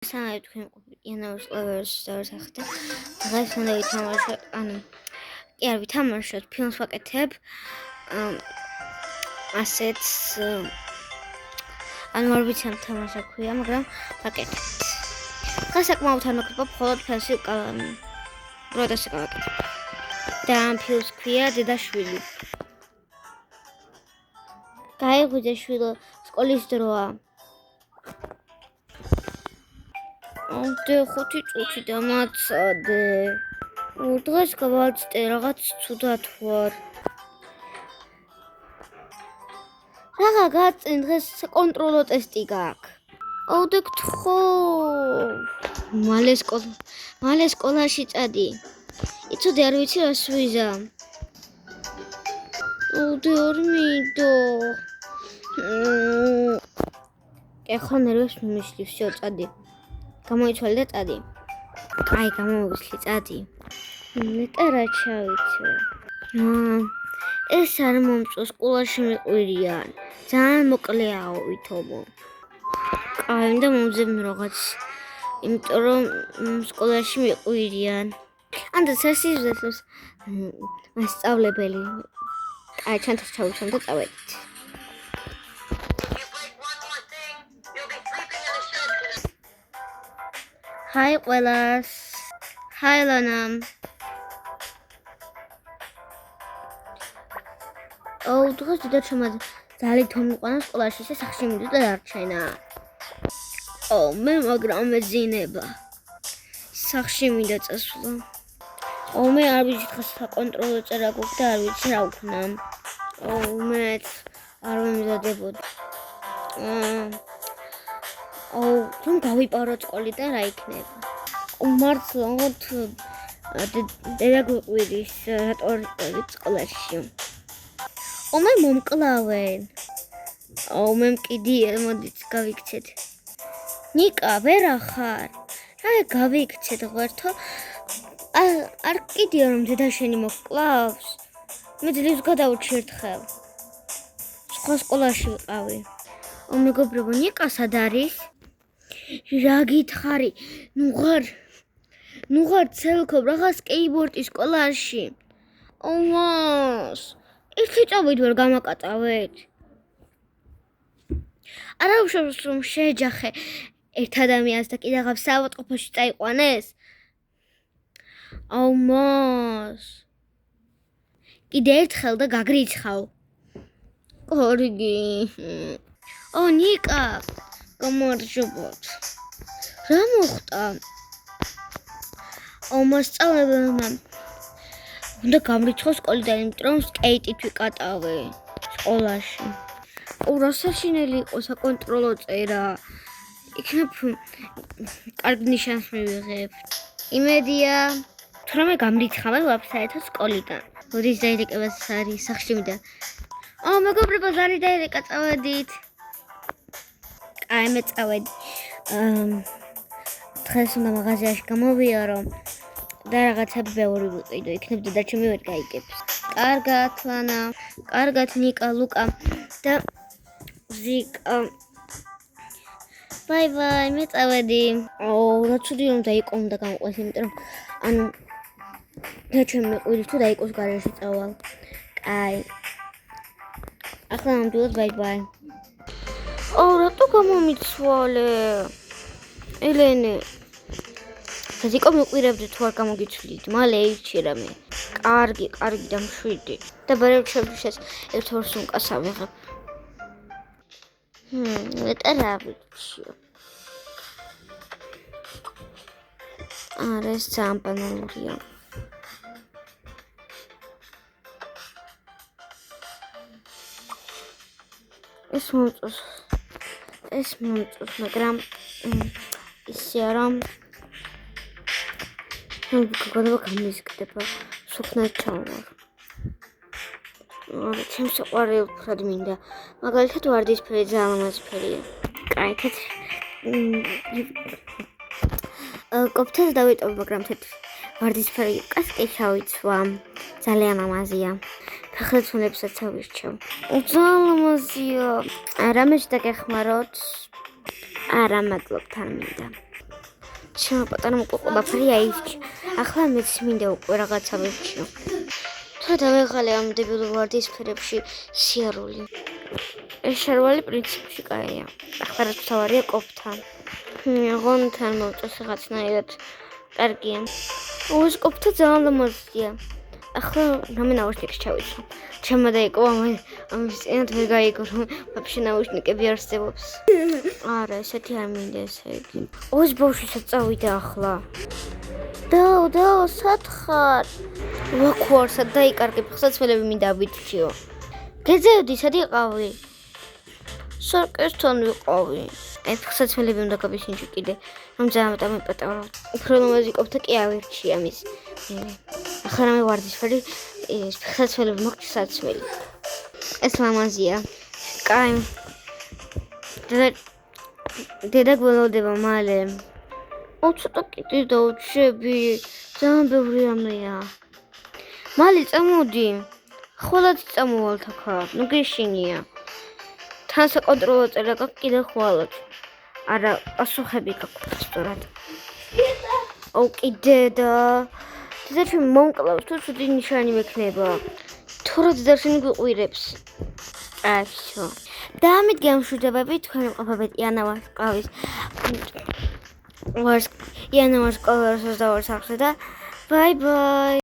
Сайн თქვენ Янаус Lovers დავსახდა. დღეს უნდა ვითამაშოთ, არ ვითამაშოთ, ფილმს ვაკეთებ. ასეთ არ ვიცი ამ თამაშს ქვია, მაგრამ ვაკეთებ. დღეს საკმაოდ არ მოგება მხოლოდ ფასი პროდასი გავაკეთებ. და ამ ფილმს ქვია დედაშვილი. გაიღვიძე შვილო, სკოლის დროა. და 5 წუთი დამაცადე. დღეს გავაცდე რაღაც ცუდად ვარ. რაღა გაწინ დღეს საკონტროლო ტესტი გაქვს. და გთხო. მალე სკოლაში წადი. იცოდე არ ვიცი რას ვიზა. და არ მიდო. ეხლა ნერვებს მიმიშლი, всё, წადი. გამოიცვალე და წადი. კაი, გამოვისლი, წადი. მეტა რა ჩავიცე. ეს არ მომწონს, სკოლაში მიყვირიან. ძალიან მოკლეაო ვითომო. კაი, და მომძებნ რაღაც. იმიტომ რომ სკოლაში მიყვირიან. ანდა სასიზვეს მასწავლებელი. კაი, ჩანთას ჩავიცვამ და წავედით. Hi ყველას. Hi Lana. დღეს დედაჩემ ძალით მომიყვანა სკოლაში, ისე სახში მივიდა და დარჩენა. მე მაგრამ მეძინება. სახში მინდა წასვლა. მე არ ვიცი დღეს საკონტროლო წერა გვაქვს და არ ვიცი რა ვქნა. მეც არ მომზადებოდი. რომ გავიპაროთ სკოლიდან რა იქნება. მართლა დედა გვიყვირის რატო არ ვიყავით სკოლაში. მე მომკლავენ. მე მკიდი მოდით გავიქცეთ. ნიკა ვერა ხარ. რა გავიქცეთ ღერთო. არ კიდია რომ დედა შენი მოკლავს. მე ძლივს გადავუჩი ერთხელ. სხვა სკოლაში ვიყავი. მეგობრებო, ნიკა სად არის? რა გითხარი? ნუ ღარ ცელქობ რაღაც სკეიბორდის სკოლაში. მას. ერთი წავით ვერ გამაკატავეთ. არა უშავს რომ შეეჯახე ერთ ადამიანს და კიდე რაღაც საავადმყოფოში წაიყვანეს. მას. კიდე ერთხელ და გაგრიცხავ. კარგი. ნიკა, გამარჯობოთ. რა მოხდა? მასწავლებელმა უნდა გამრიცხო სკოლიდან, იმიტომ რომ სკეიტით ვიკატავე სკოლაში. რა საშინელი იყო საკონტროლო წერა. იქნებ კარგ ნიშანს მივიღებ. იმედია, თუ რამე გამრიცხავ ვაფსაერთო სკოლიდან. როდის დაირეკებას არის სახში მიდა. მეგობრებო, ზარი დაირეკა, წავედით. კაი, მე წავედი. დღეს უნდა მაღაზიაში გამოვიარო და რაღაცები ბევრი ვიყიდო, იქნებ დედაჩემი ვერ გაიგებს. კარგად, ლანა, კარგად, ნიკა, ლუკა და ზიკა. ბაი, მე წავედი. რა ცუდი რომ დაიყო და გამყვეს, იმიტომ რომ დედაჩემი მიყვირს თუ დაიყოს გარეშე წავალ. კაი. ახლა ნამდვილად ბაი. რატო გამომიცვალე? ელენე. ზიკო მიყვირებდი თუ არ გამოგიცვლით, მალე ეჩი რამე. კარგი და მშვიდი. და ბერებშებს ერთ ორ სუმკას ავიღებ. მეტა რა ვიცი. ეს ძალიან ბანალურია. ეს მომწონს, მაგრამ ისე რომ გოგონა გამიზგდება, სუფნად ჩავმარ. ჩემს საყვარელ ფრად მინდა. მაგალითად ვარდისფერი ძალიან ლამაზფერია. კაი, თეთრი. კოპთას დავიტოვე, მაგრამ თეთრი. ვარდისფერი კასკი ჩავიცვა. ძალიან ლამაზია. ფეხლეცუნებსაც ავირჩევ. ძალიან ლამაზია. რამეში დაგეხმაროთ? არა, მადლობთ, არ მინდა. ჩემო პატარა მოკლე ყველაფერი აირჩი. ახლა მეც მინდა უკვე რაღაცა ვერჩიო. თუ დავეღალე ამ დებილურ ვარდის სფერებში სიარული. ეს შარვალი პრინციპში კაია. ახლა რაც თავარია ყოფთან. ღონთან მოვწეს რაღაცნაირად. კარგია. ეს ყოფთა ძალიან ლამაზია. ახლა რამე ნაუშნიკს ჩავიცვა. ჩემმა დაიკო ამის წინათ ვერ გაიგო რომ ვაფშე ნაუშნიკები არსებობს. არა, ესეთი არ მინდა ესე იგი. ოს ბავშვისაც წავიდა ახლა. დაო, სად ხარ? ვაქვარსად დაიკარგე, ხსაცმელები მინდა აბიჭიო. გეძევდი, სად იყავი? სარკესთან ვიყავი. ეს ხსაცმელები უნდა გაბისინჯო კიდე. რომ ძალიან მეპატავრა. უფრო ლამაზი ყოფთა კი ავირჩი ამის. ახლა რამე ვარდისფერი ხსაცმელები მოგჭი საცმელი. ეს ლამაზია. კაი. დედა გველოდება მალე. ცოტა კიდე დავუჩები. ძალიან ბევრი რამეა. მალე წამოდი. ხოლად წამოვალთ აქ. ნუ გეშინია. თან საკონტროლო წერა გაქვს კიდე ხვალად. არა, პასუხები გაქვს სწორად. კიდედა. დედა ჩემ მომკლავს, თუ ცუდი ნიშანი მექნება. თუ რა დედაშენი გვიყვირებს. всё. დაამიდგე ამ მშვიდობები თქვენი ყოფებით იანა ვარსკვლავის. იანა ვარსკვლავის და ბაი ბაი.